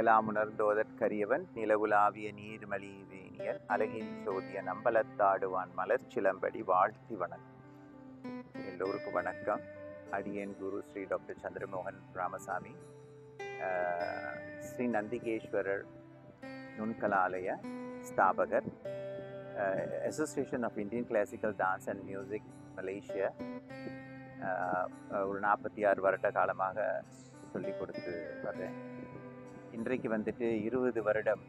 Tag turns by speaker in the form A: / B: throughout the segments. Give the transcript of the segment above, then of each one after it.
A: எல்லாம் உணர்ந்தோதற்கரியவன் நிலவுலாவிய நீர்மலி வேணியன் அழகில் சோதிய நம்பலத்தாடுவான் மலர் சிலம்படி வாழ்த்தி வணக்கம். எல்லோருக்கும் வணக்கம். அடியேன் குரு ஸ்ரீ டாக்டர் சந்திரமோகன் ராமசாமி, ஸ்ரீ நந்திகேஸ்வரர் நுண்கலாலய ஸ்தாபகர், association of Indian classical dance and music Malaysia. ஒரு 46 வருட காலமாக சொல்லிக் கொடுத்து வர்றேன். இன்றைக்கு வந்துட்டு 20 வருடம்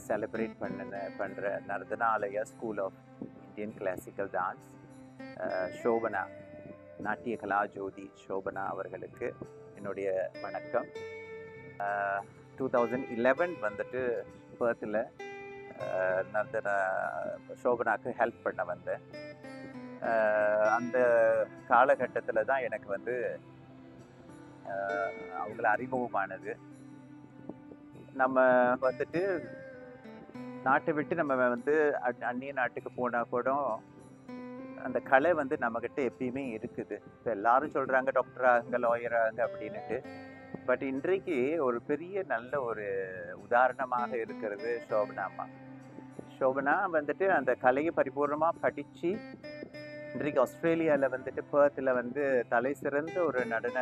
A: செலிப்ரேட் பண்ணுற Narthanalaya school of Indian classical dance Shobana, நாட்டிய கலாஜோதி ஷோபனா அவர்களுக்கு என்னுடைய வணக்கம். 2011 வந்துட்டு பர்த்தில் நர்தன ஷோபனாக்கு ஹெல்ப் பண்ண வந்தேன். அந்த காலகட்டத்தில் தான் எனக்கு வந்து அவங்கள அறிமுகமானது. நம்ம வந்துட்டு நாட்டை விட்டு நம்ம வந்து அந்நிய நாட்டுக்கு போனால் கூட அந்த கலை வந்து நம்மக்கிட்ட எப்பயுமே இருக்குது. இப்போ எல்லாரும் சொல்கிறாங்க டாக்டர் ஆகுங்க, லாயர் ஆகுங்க அப்படின்னுட்டு. பட் இன்றைக்கு ஒரு பெரிய நல்ல ஒரு உதாரணமாக இருக்கிறது ஷோபனா அம்மா. ஷோபனா வந்துட்டு அந்த கலையை பரிபூர்ணமாக படித்து இன்றைக்கு ஆஸ்திரேலியாவில் வந்துட்டு பர்த்தில் வந்து தலை சிறந்த ஒரு நடன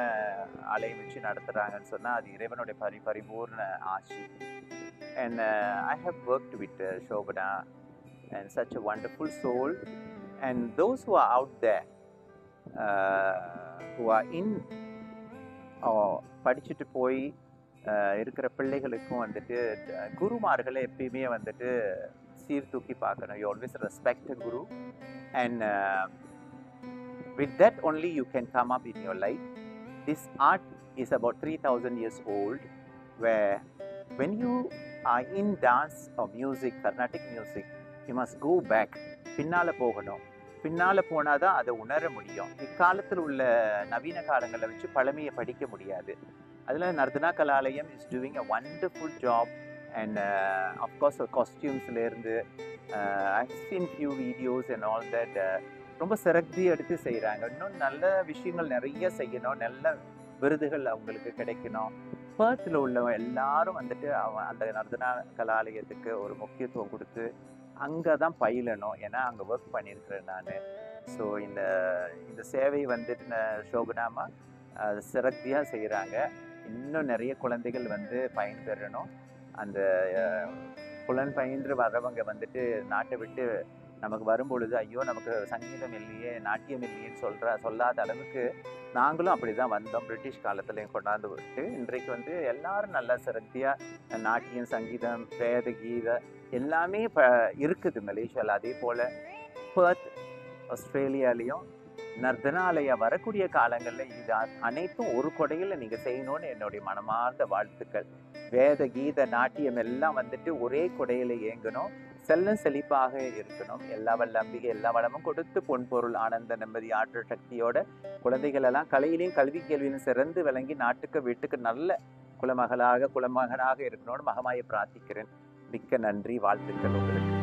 A: ஆலயம் வச்சு நடத்துகிறாங்கன்னு சொன்னால் அது இறைவனுடைய பரிபூர்ண ஆட்சி. And I have worked with Shobana and such a wonderful soul. And those who are out there who are in படிச்சுட்டு போய் இருக்கிற பிள்ளைகளுக்கும் வந்துட்டு குருமார்களை எப்பயுமே வந்துட்டு சீர்தூக்கி பார்க்கணும். You always respect a Guru. And with that only you can come up in your life. This art is about 3,000 years old, where when you are in dance or music, Carnatic music, you must go back. பின்னால போகணும். பின்னால போனாதான் அதை உணர முடியும். இக்காலத்தில் உள்ள நவீன காலங்களை வச்சு பழமையை படிக்க முடியாது. அதில் நர்தனா கலாலயம் is doing a wonderful job. And of course costumes-லேருந்து I've seen few videos and all that. ரொம்ப சிரத்தி எடுத்து செய்கிறாங்க. இன்னும் நல்ல விஷயங்கள் நிறைய செய்யணும், நல்ல விருதுகள் அவங்களுக்கு கிடைக்கணும். பர்த்தில் உள்ளவங்க எல்லாரும் வந்துட்டு அந்த நர்தனா கலாலயத்துக்கு ஒரு முக்கியத்துவம் கொடுத்து அங்கே தான் பயிலணும். ஏன்னா அங்கே ஒர்க் பண்ணியிருக்கிறேன் நான். ஸோ இந்த சேவை வந்துட்டு ஷோபனாமா சிரத்தியாக செய்கிறாங்க. இன்னும் நிறைய குழந்தைகள் வந்து பயன்பெறணும். அந்த புலன் பயின்று வர்றவங்க வந்துட்டு நாட்டை விட்டு நமக்கு வரும்பொழுது ஐயோ நமக்கு சங்கீதம் இல்லையே, நாட்டியம் இல்லையேன்னு சொல்லாத அளவுக்கு நாங்களும் அப்படி தான் வந்தோம். பிரிட்டிஷ் காலத்துலேயும் கொண்டாந்து விட்டு இன்றைக்கு வந்து எல்லாரும் நல்லா சிரத்தியாக நாட்டியம், சங்கீதம், வேத கீத எல்லாமே இருக்குது மலேசியாவில். அதே போல் பர்த் ஆஸ்திரேலியாலேயும் நர்தனாலயா வரக்கூடிய காலங்களில் இது அனைத்தும் ஒரு கொடையில் நீங்கள் செய்யணும்னு என்னுடைய மனமார்ந்த வாழ்த்துக்கள். வேத கீத நாட்டியம் எல்லாம் வந்துட்டு ஒரே கொடையில் இயங்கணும், செல்லும் செழிப்பாக இருக்கணும். எல்லா வல்ல அம்பிகை எல்லா வளமும் கொடுத்து பொன்பொருள் ஆனந்த நிம்மதி ஆற்றல் சக்தியோட குழந்தைகள் எல்லாம் கலையிலையும் கல்வி கேள்வியிலும் சிறந்து விளங்கி நாட்டுக்கு வீட்டுக்கு நல்ல குலமகனாக இருக்கணும்னு மகமாயை பிரார்த்திக்கிறேன். மிக்க நன்றி, வாழ்த்துக்கள் உங்களுக்கு.